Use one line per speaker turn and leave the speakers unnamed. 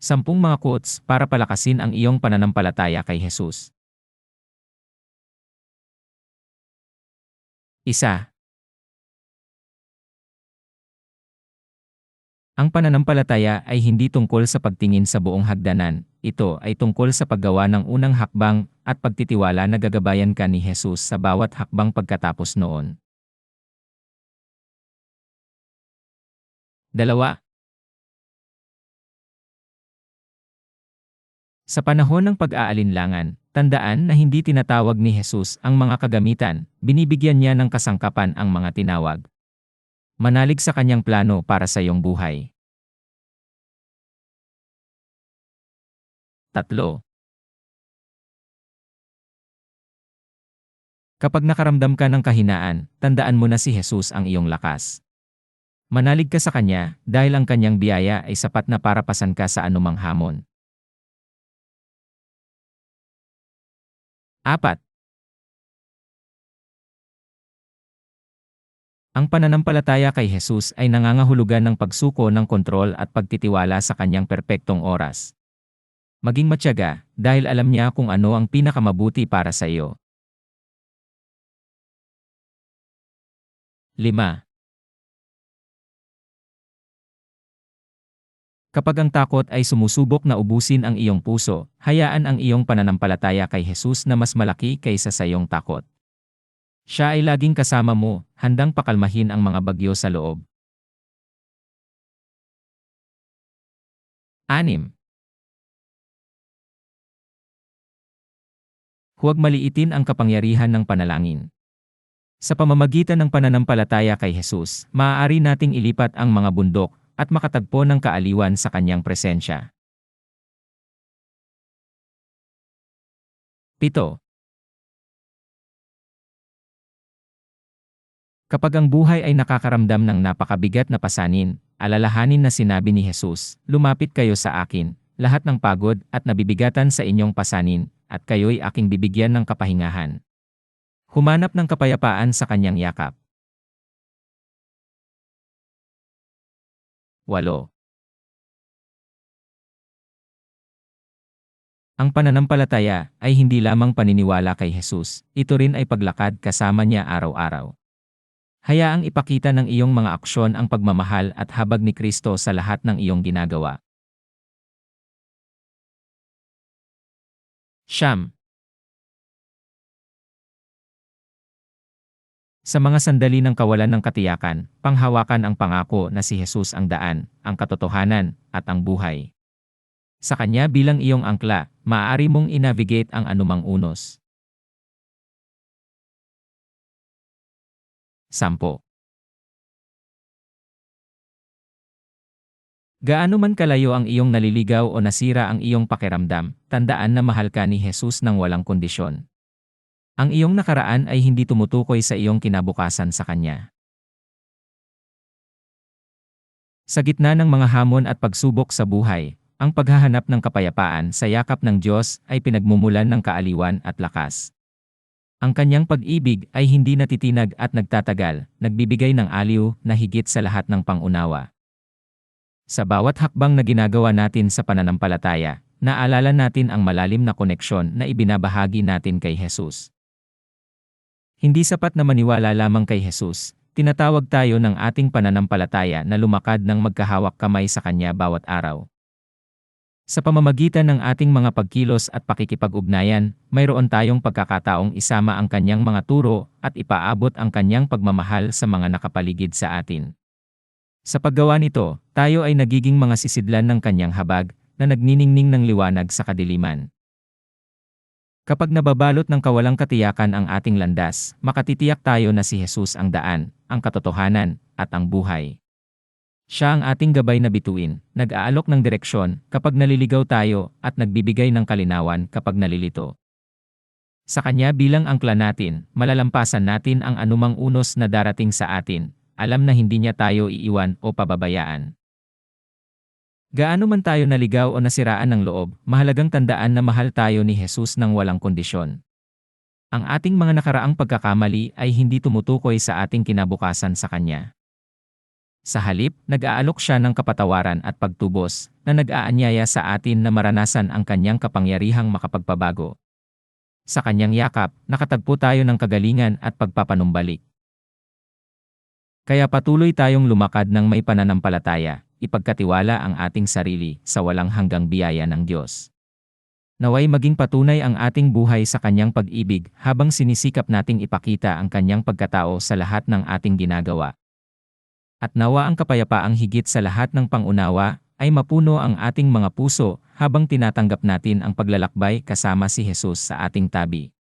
10 mga quotes para palakasin ang iyong pananampalataya kay Jesus. 1. Ang pananampalataya ay hindi tungkol sa pagtingin sa buong hagdanan. Ito ay tungkol sa paggawa ng unang hakbang at pagtitiwala na gagabayan ka ni Jesus sa bawat hakbang pagkatapos noon. 2. Sa panahon ng pag-aalinlangan, tandaan na hindi tinatawag ni Jesus ang mga kagamitan, binibigyan niya ng kasangkapan ang mga tinawag. Manalig sa kanyang plano para sa iyong buhay. 3. Kapag nakaramdam ka ng kahinaan, tandaan mo na si Jesus ang iyong lakas. Manalig ka sa Kanya dahil ang Kanyang biyaya ay sapat na para pasan ka sa anumang hamon. 4. Ang pananampalataya kay Jesus ay nangangahulugan ng pagsuko ng kontrol at pagtitiwala sa Kanyang perpektong oras. Maging matyaga dahil alam niya kung ano ang pinakamabuti para sa iyo. 5. Kapag ang takot ay sumusubok na ubusin ang iyong puso, hayaan ang iyong pananampalataya kay Jesus na mas malaki kaysa sa iyong takot. Siya ay laging kasama mo, handang pakalmahin ang mga bagyo sa loob. 6. Huwag maliitin ang kapangyarihan ng panalangin. Sa pamamagitan ng pananampalataya kay Jesus, maaari nating ilipat ang mga bundok at makatagpo ng kaaliwan sa Kanyang presensya. 7. Kapag ang buhay ay nakakaramdam ng napakabigat na pasanin, alalahanin na sinabi ni Jesus, "Lumapit kayo sa akin, lahat ng pagod at nabibigatan sa inyong pasanin, at kayo'y aking bibigyan ng kapahingahan." Humanap ng kapayapaan sa Kanyang yakap. 8. Ang pananampalataya ay hindi lamang paniniwala kay Jesus, ito rin ay paglakad kasama niya araw-araw. Hayaang ipakita ng iyong mga aksyon ang pagmamahal at habag ni Kristo sa lahat ng iyong ginagawa. 9. Sa mga sandali ng kawalan ng katiyakan, panghawakan ang pangako na si Jesus ang daan, ang katotohanan, at ang buhay. Sa Kanya bilang iyong angkla, maaari mong i-navigate ang anumang unos. 10. Gaano man kalayo ang iyong naliligaw o nasira ang iyong pakiramdam, tandaan na mahal ka ni Jesus ng walang kondisyon. Ang iyong nakaraan ay hindi tumutukoy sa iyong kinabukasan sa Kanya. Sa gitna ng mga hamon at pagsubok sa buhay, ang paghahanap ng kapayapaan sa yakap ng Diyos ay pinagmumulan ng kaaliwan at lakas. Ang Kanyang pag-ibig ay hindi natitinag at nagtatagal, nagbibigay ng aliw na higit sa lahat ng pangunawa. Sa bawat hakbang na ginagawa natin sa pananampalataya, naalala natin ang malalim na koneksyon na ibinabahagi natin kay Jesus. Hindi sapat na maniwala lamang kay Jesus, tinatawag tayo ng ating pananampalataya na lumakad ng magkahawak kamay sa Kanya bawat araw. Sa pamamagitan ng ating mga pagkilos at pakikipag-ugnayan, mayroon tayong pagkakataong isama ang Kanyang mga turo at ipaabot ang Kanyang pagmamahal sa mga nakapaligid sa atin. Sa paggawa nito, tayo ay nagiging mga sisidlan ng Kanyang habag na nagniningning ng liwanag sa kadiliman. Kapag nababalot ng kawalang katiyakan ang ating landas, makatitiyak tayo na si Jesus ang daan, ang katotohanan, at ang buhay. Siya ang ating gabay na bituin, nag-aalok ng direksyon kapag naliligaw tayo at nagbibigay ng kalinawan kapag nalilito. Sa Kanya bilang angkla natin, malalampasan natin ang anumang unos na darating sa atin, alam na hindi niya tayo iiwan o pababayaan. Gaano man tayo naligaw o nasiraan ng loob, mahalagang tandaan na mahal tayo ni Jesus ng walang kondisyon. Ang ating mga nakaraang pagkakamali ay hindi tumutukoy sa ating kinabukasan sa Kanya. Sa halip, nag-aalok siya ng kapatawaran at pagtubos na nag-aanyaya sa atin na maranasan ang kanyang kapangyarihang makapagpabago. Sa kanyang yakap, nakatagpo tayo ng kagalingan at pagpapanumbalik. Kaya patuloy tayong lumakad ng may pananampalataya, ipagkatiwala ang ating sarili sa walang hanggang biyaya ng Diyos. Naway maging patunay ang ating buhay sa kanyang pag-ibig habang sinisikap nating ipakita ang kanyang pagkatao sa lahat ng ating ginagawa. At nawa ang kapayapaang higit sa lahat ng pangunawa ay mapuno ang ating mga puso habang tinatanggap natin ang paglalakbay kasama si Jesus sa ating tabi.